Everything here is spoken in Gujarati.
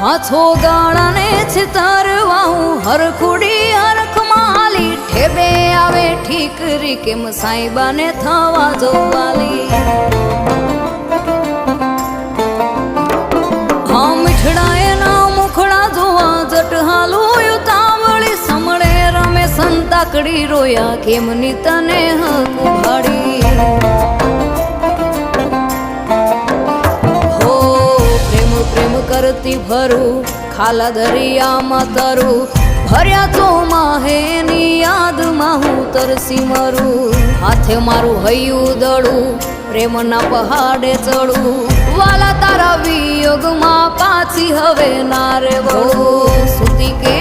હાથો ગાળાને છેતરવા હું હરખુડી હરખમાલી ઠેબે આવે ઠીકરી કેમ સાઈબાને થવા જોવાલી હા મીઠડાએ ના મુખડા જોવા જટ હાલું યુતાવળી સમળે રમે સંતાકડી રોયા કેમની તને હક ઉભાડી કરતી ભરું ખાલા દરિયામાં તરું ભર્યા તો માહેની યાદમાં હું તરસી મરું હાથે મારું હૈયું દડું પ્રેમના પહાડે ચડું વાલા તારા વિયોગમાં પાછી હવે ના રે બહુ સુતી કે